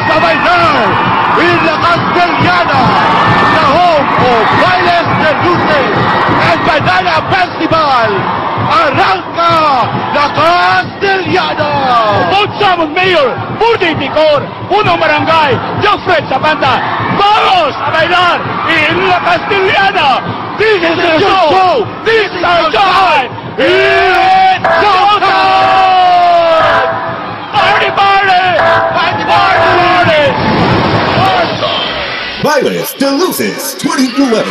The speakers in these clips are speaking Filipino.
sabay now in La Castellana, the home of Bailes de Luces and Banana Festival. Arranca La Castellana! Pagsamang Mayor, Budi Picor, Punong Barangay, Jofred Zapata, vamos a bailar in La Castellana! This is the show! This is our time! It's showtime! Party, party! Party, party! Bailes de Luces 2011.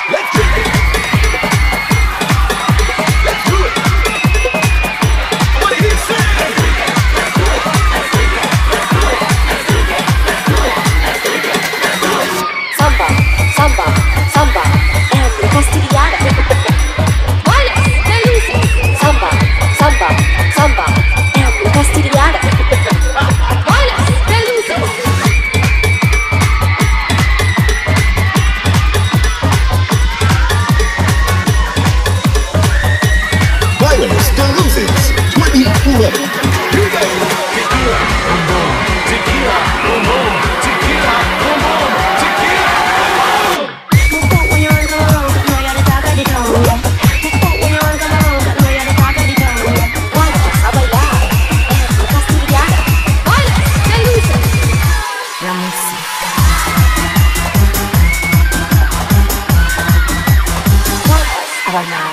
Let's do it! Let's do it! I wanna hear you say it! Samba, samba, samba, and La Castellana. Bailes de Luces. Samba, samba, samba, and La Castellana. Bailes de Luces. Bailes de Luces 2011. Here we go. Tequila, boom boom. Tequila, boom boom. Tequila, boom boom. Tequila, A bailar en La Castellana. Bailes de Luces. La música. A bailar.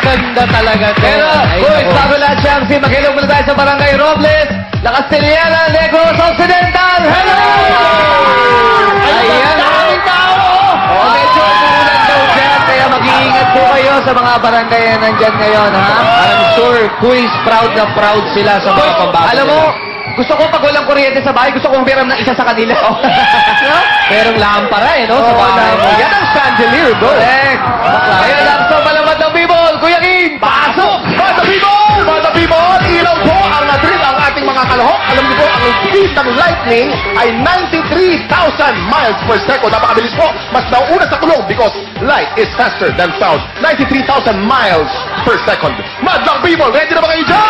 Ganda talaga to. Pero, boys, bago lahat siya, makinig muna tayo sa Barangay Robles, La Castellana, Negros Occidental. Hello! Ayan, maraming tao! Medyo umulan daw dyan, kaya mag-iingat po kayo sa mga barangay na nandyan ngayon, ha? I'm sure, quiz, proud na proud sila sa mga pambato. Alam mo, gusto ko pag walang kuryente sa bahay, gusto kong humiram ng isa sa kanila. Merong lampara no? Sa bahay mo. Yan ang chandelier, bro. Correct. Kaya lang sa malamad ng people, Kuya King, pasok! Mga people, ilaw po ang trip ang ating mga kalahok. Alam niyo po, ang speed ng lightning ay 93,000 miles per second. Napakabilis po. Mas nauuna sa tulong because light is faster than sound. 93,000 miles per second. Madlang people, ready na ba kayo dyan?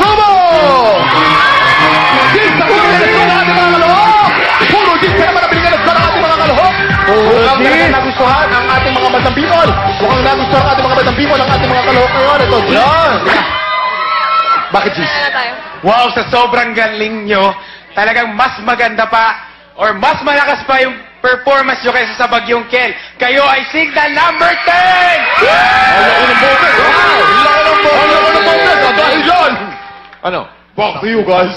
Sumo! Gig sa unang minutes ko ng ating mga kalahok! Puro gig kaya manabiligan na sa ating mga kalahok! Mukhang nagustuhan ang ating mga bandang people! Mukhang nagustuhan ang ating mga bandang people ang ating mga kalahok ngayon. Ito, Gig! Bakit, Gig? Wow, sa sobrang galing nyo, talagang mas maganda pa or mas malakas pa yung performance nyo kaysa sa Bagyong Kel. Kayo ay signal number 10! Laki ng boses! Wow! Laki ng boses! Dahil yan! Ano? Back to you, guys!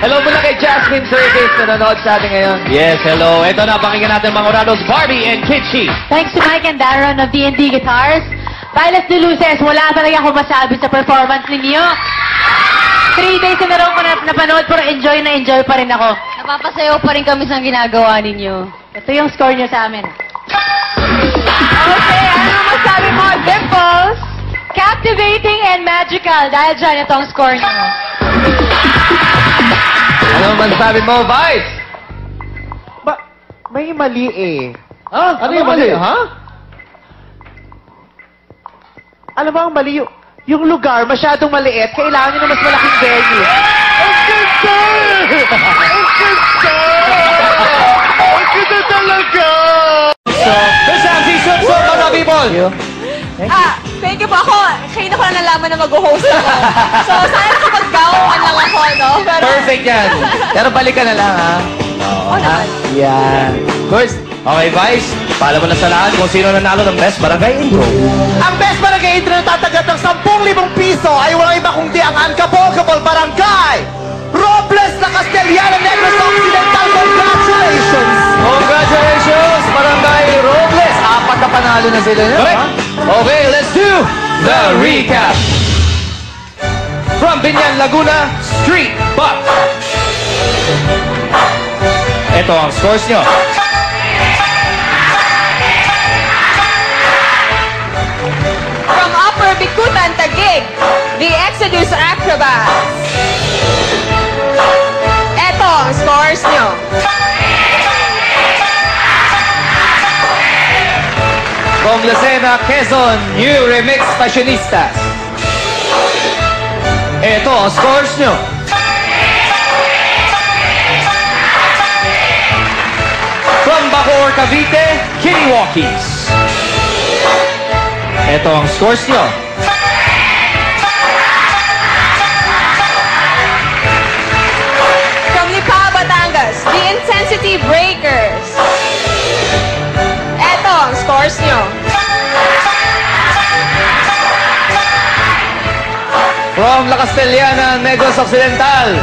Hello muna kay Jasmine Service na nanonood sa atin ngayon. Yes, hello. Ito na, pakinggan natin mga Orados, Barbie and Kitschy. Thanks to Mike and Darren of D&D Guitars. Bailes de Luces, wala talaga akong masabi sa performance ninyo. 3 days na raw ko napanood pero enjoy na enjoy pa rin ako. Napapasayaw pa rin kami sa ginagawa ninyo. Ito yung score nyo sa amin. Okay, ano masabi mo? Dimples, captivating and magical. Dahil dyan, ito ang score nyo. Ano masabi mo, Vice? May mali eh. Ha? Ano yung mali? Ha? Alam mo ang mali yung lugar, masyadong maliit. Kailangan nyo na mas malaking venue. Ang ganda! Ang ganda! Ang ganda talaga! This is season 4 mga people. Thank you po ako. Kayo na ko na nalaman na mag-host ako. So, sana nakapag-gawawan lang ako, no? Perfect yan. Pero balikan na lang, ha? Oo, ha? Yan. First. Okay, Vice. Paalam mo na sa lahat kung sino nanalo ng Best Barangay Intro. Ang best barangay intro na tatagat ng 10,000 piso ay walang iba kundi ang Uncapolcable Barangay Robles na Castellana Negros Occidental. Congratulations! Congratulations, Barangay Robles. 4 na panalo na sila. Correct. Okay, let's do the recap. From Binyan, Laguna, Street Buck. Ito ang scores nyo. From Upper Bikutan, Taguig, the Exodus Acrobats. Eto ang scores nyo. From Lucena, Quezon, New Remix Fashionistas. Ito ang scores nyo. From Bacoor, Cavite, Kiniwalkies. Ito ang scores nyo. From Lipa, Batangas, the Intensity Breakers. Eto ang scores nyo. From La Castellana, Negros Occidental,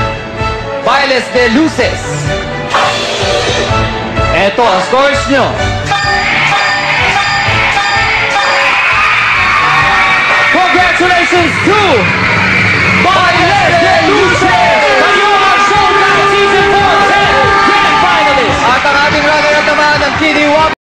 Bailes de Luces. Ito ang scores nyo. Congratulations to